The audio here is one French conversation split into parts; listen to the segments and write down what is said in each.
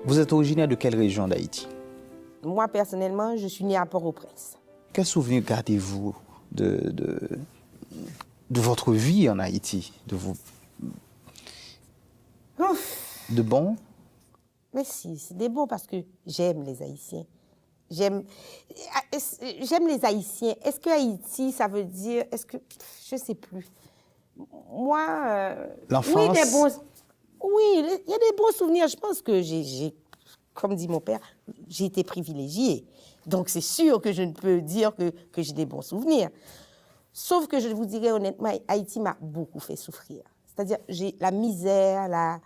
Vous êtes originaire de quelle région d'Haïti? Moi, personnellement, je suis née à Port-au-Prince. Quel souvenir gardez-vous de votre vie en Haïti? De bon? Mais si, c'est des bons parce que j'aime les Haïtiens. J'aime les Haïtiens. Est-ce que Haïti, ça veut dire... Je ne sais plus. Moi... L'enfance? Oui, il y a des bons souvenirs. Je pense que comme dit mon père, j'ai été privilégiée. Donc, c'est sûr que je ne peux dire que j'ai des bons souvenirs. Sauf que je vous dirais honnêtement, Haïti m'a beaucoup fait souffrir. C'est-à-dire, j'ai la misère,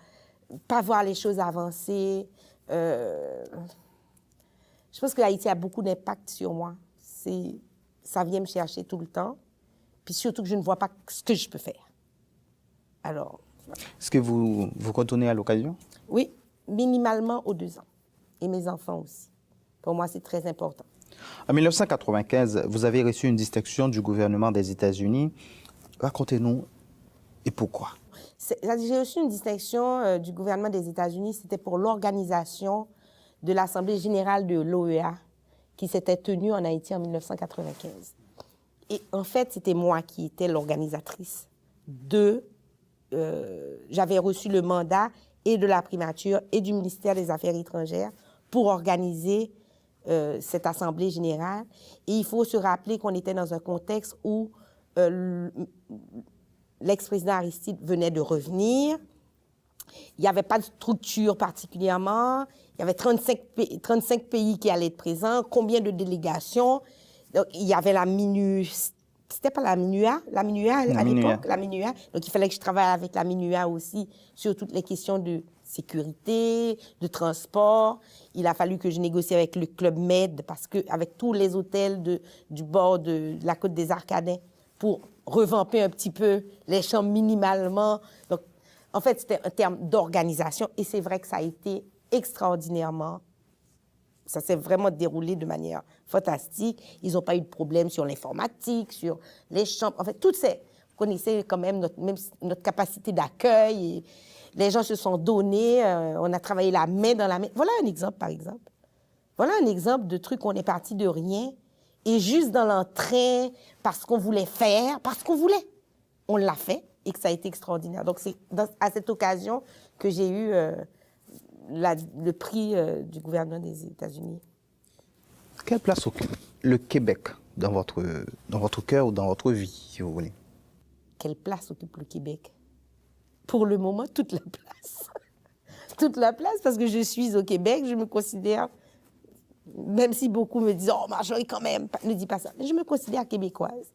pas voir les choses avancer. Je pense que Haïti a beaucoup d'impact sur moi. Ça vient me chercher tout le temps. Puis surtout que je ne vois pas ce que je peux faire. Alors... Est-ce que vous retournez à l'occasion? Oui, minimalement aux 2 ans. Et mes enfants aussi. Pour moi, c'est très important. En 1995, vous avez reçu une distinction du gouvernement des États-Unis. Racontez-nous et pourquoi. J'ai reçu une distinction du gouvernement des États-Unis. C'était pour l'organisation de l'Assemblée générale de l'OEA qui s'était tenue en Haïti en 1995. Et en fait, c'était moi qui étais l'organisatrice j'avais reçu le mandat et de la primature et du ministère des Affaires étrangères pour organiser cette Assemblée générale. Et il faut se rappeler qu'on était dans un contexte où l'ex-président Aristide venait de revenir. Il n'y avait pas de structure particulièrement. Il y avait 35 pays qui allaient être présents. Combien de délégations? Donc, il y avait la MINUSTA. C'était pas la MINUA à l'époque, la MINUA. Donc, il fallait que je travaille avec la MINUA aussi sur toutes les questions de sécurité, de transport. Il a fallu que je négocie avec le Club Med parce qu'avec tous les hôtels du bord de la côte des Arcadins pour revamper un petit peu les chambres minimalement. Donc, en fait, c'était un terme d'organisation et c'est vrai que ça a été extraordinairement. Ça s'est vraiment déroulé de manière fantastique. Ils n'ont pas eu de problème sur l'informatique, sur les chambres. En fait, vous connaissez quand même notre capacité d'accueil. Les gens se sont donnés. On a travaillé la main dans la main. Voilà un exemple, par exemple. Voilà un exemple de truc où on est parti de rien et juste dans l'entrain, parce qu'on voulait faire, parce qu'on voulait. On l'a fait et que ça a été extraordinaire. Donc, c'est à cette occasion que j'ai eu... le prix du gouvernement des États-Unis. Quelle place occupe le Québec dans votre cœur ou dans votre vie, si vous voulez? Quelle place occupe le Québec? Pour le moment, toute la place. Toute la place, parce que je suis au Québec, je me considère, même si beaucoup me disent « Oh, Marjorie, quand même, ne dis pas ça », mais je me considère québécoise.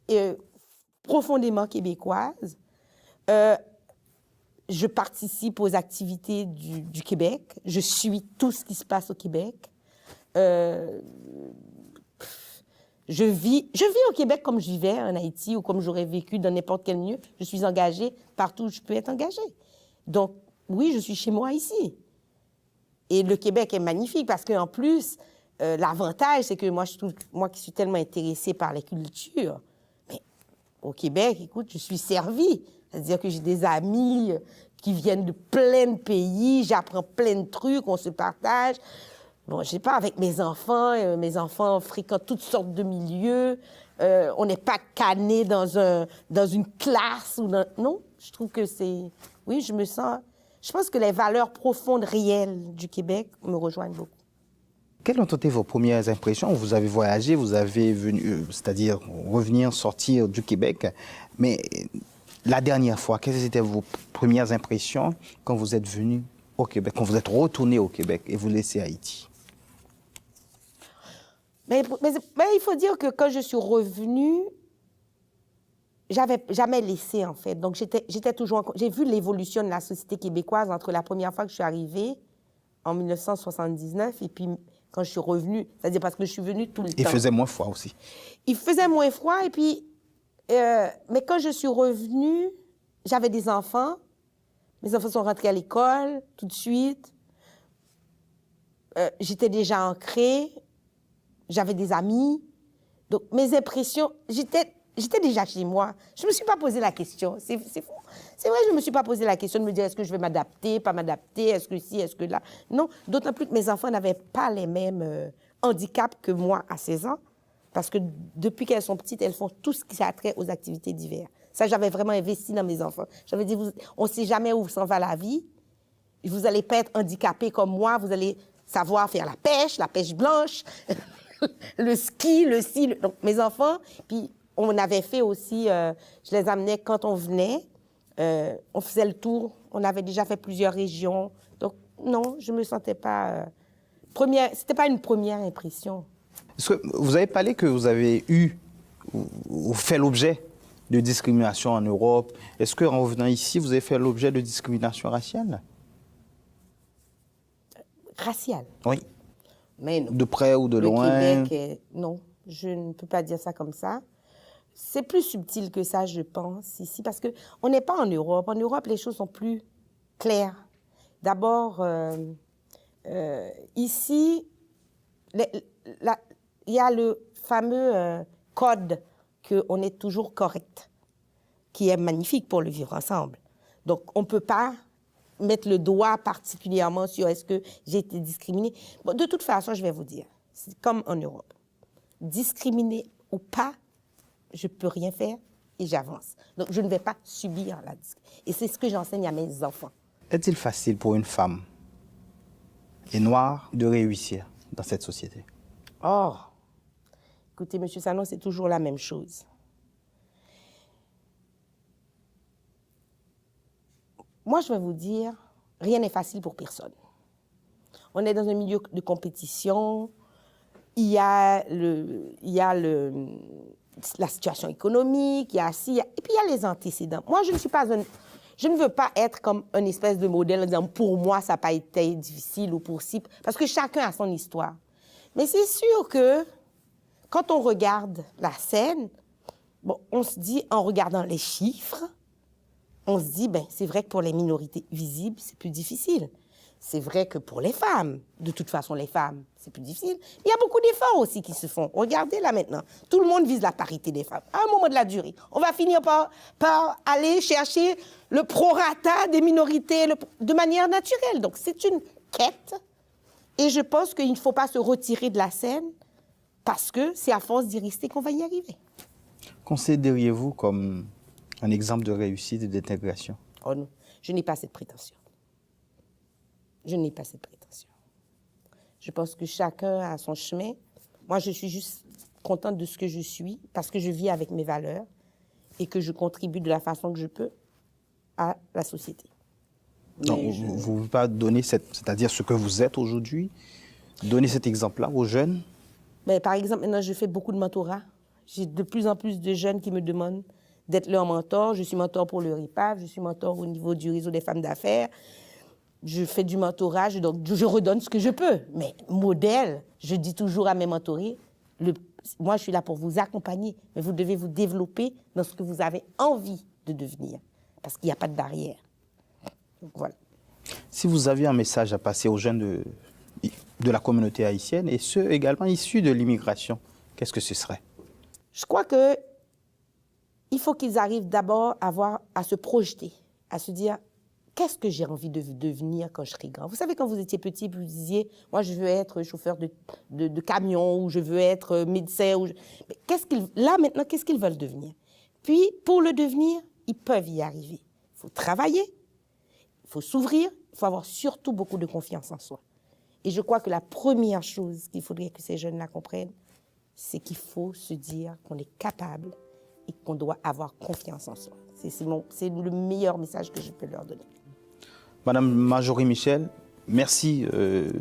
Et profondément québécoise. Je participe aux activités du Québec. Je suis tout ce qui se passe au Québec. Je vis au Québec comme je vivais en Haïti ou comme j'aurais vécu dans n'importe quel milieu. Je suis engagée partout où je peux être engagée. Donc, oui, je suis chez moi ici. Et le Québec est magnifique parce qu'en plus, l'avantage, c'est que moi qui suis tellement intéressée par les cultures, mais au Québec, écoute, je suis servie. C'est-à-dire que j'ai des amis qui viennent de plein de pays, j'apprends plein de trucs, on se partage. Bon, je sais pas, avec mes enfants fréquentent toutes sortes de milieux. On n'est pas canné dans une classe. Non, je trouve que c'est... Oui, je pense que les valeurs profondes, réelles du Québec me rejoignent beaucoup. Quelles ont été vos premières impressions? Vous avez voyagé, vous avez venu, c'est-à-dire revenir, sortir du Québec, mais... La dernière fois, quelles étaient vos premières impressions quand vous êtes venu au Québec, quand vous êtes retourné au Québec et vous laissez Haïti? Mais il faut dire que quand je suis revenue, j'avais jamais laissé, en fait. Donc, j'étais toujours... J'ai vu l'évolution de la société québécoise entre la première fois que je suis arrivée, en 1979, et puis quand je suis revenue, c'est-à-dire parce que je suis venue tout le temps. Il faisait moins froid aussi. Il faisait moins froid, et puis... mais quand je suis revenue, j'avais des enfants. Mes enfants sont rentrés à l'école tout de suite. J'étais déjà ancrée. J'avais des amis. Donc, mes impressions... j'étais déjà chez moi. Je ne me suis pas posé la question. C'est fou. C'est vrai, je ne me suis pas posé la question de me dire est-ce que je vais m'adapter, pas m'adapter, est-ce que ci, est-ce que là. Non, d'autant plus que mes enfants n'avaient pas les mêmes handicaps que moi à 16 ans. Parce que depuis qu'elles sont petites, elles font tout ce qui a trait aux activités diverses. Ça, j'avais vraiment investi dans mes enfants. J'avais dit, on ne sait jamais où s'en va la vie. Vous n'allez pas être handicapés comme moi. Vous allez savoir faire la pêche blanche, le ski, le ci. Donc, mes enfants, puis on avait fait aussi, je les amenais quand on venait, on faisait le tour. On avait déjà fait plusieurs régions. Donc, non, je ne me sentais pas... c'était pas une première impression. Est-ce que vous avez parlé que vous avez ou fait l'objet de discrimination en Europe. Est-ce qu'en revenant ici, vous avez fait l'objet de discrimination raciale? Raciale? Oui. Mais non. De près ou de loin? Québec, non, je ne peux pas dire ça comme ça. C'est plus subtil que ça, je pense, ici, parce qu'on n'est pas en Europe. En Europe, les choses sont plus claires. D'abord, ici, il y a le fameux code qu'on est toujours correct, qui est magnifique pour le vivre ensemble. Donc, on ne peut pas mettre le doigt particulièrement sur est-ce que j'ai été discriminée. Bon, de toute façon, je vais vous dire, c'est comme en Europe. Discriminée ou pas, je ne peux rien faire et j'avance. Donc, je ne vais pas subir la discrimination. Et c'est ce que j'enseigne à mes enfants. Est-il facile pour une femme et noire de réussir dans cette société? Oh, écoutez, M. Sanon, c'est toujours la même chose. Moi, je vais vous dire, rien n'est facile pour personne. On est dans un milieu de compétition, il y a la situation économique, et puis il y a les antécédents. Moi, je ne veux pas être comme une espèce de modèle en disant pour moi, ça n'a pas été difficile ou pour si, parce que chacun a son histoire. Mais c'est sûr que quand on regarde la scène, bon, on se dit, en regardant les chiffres, on se dit, ben, c'est vrai que pour les minorités visibles, c'est plus difficile. C'est vrai que pour les femmes, de toute façon, les femmes, c'est plus difficile. Il y a beaucoup d'efforts aussi qui se font. Regardez là maintenant, tout le monde vise la parité des femmes. À un moment de la durée, on va finir par aller chercher le prorata des minorités de manière naturelle. Donc, c'est une quête. Et je pense qu'il ne faut pas se retirer de la scène parce que c'est à force d'y rester qu'on va y arriver. Considériez-vous comme un exemple de réussite et d'intégration? Oh non, je n'ai pas cette prétention. Je n'ai pas cette prétention. Je pense que chacun a son chemin. Moi, je suis juste contente de ce que je suis parce que je vis avec mes valeurs et que je contribue de la façon que je peux à la société. Donc, vous ne pouvez pas donner, c'est-à-dire ce que vous êtes aujourd'hui, donner cet exemple-là aux jeunes? Mais par exemple, maintenant, je fais beaucoup de mentorat. J'ai de plus en plus de jeunes qui me demandent d'être leur mentor. Je suis mentor pour le RIPAV, je suis mentor au niveau du réseau des femmes d'affaires. Je fais du mentorat, donc je redonne ce que je peux. Mais modèle, je dis toujours à mes mentorés, moi je suis là pour vous accompagner, mais vous devez vous développer dans ce que vous avez envie de devenir, parce qu'il n'y a pas de barrière. Donc voilà. Si vous aviez un message à passer aux jeunes de la communauté haïtienne et ceux également issus de l'immigration, qu'est-ce que ce serait? Je crois qu'il faut qu'ils arrivent d'abord à se projeter, à se dire qu'est-ce que j'ai envie de devenir quand je serai grand. Vous savez, quand vous étiez petit, vous disiez moi je veux être chauffeur de camion ou je veux être médecin. Mais maintenant, qu'est-ce qu'ils veulent devenir? Puis, pour le devenir, ils peuvent y arriver. Il faut travailler, il faut s'ouvrir, il faut avoir surtout beaucoup de confiance en soi. Et je crois que la première chose qu'il faudrait que ces jeunes-là comprennent, c'est qu'il faut se dire qu'on est capable et qu'on doit avoir confiance en soi. C'est le meilleur message que je peux leur donner. Madame Marjorie Michel, merci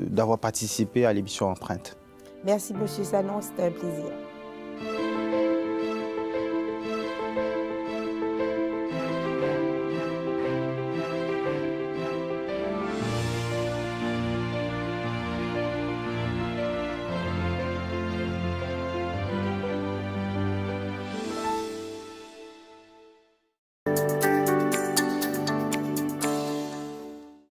d'avoir participé à l'émission Empreinte. Merci, Monsieur Sanon, c'était un plaisir.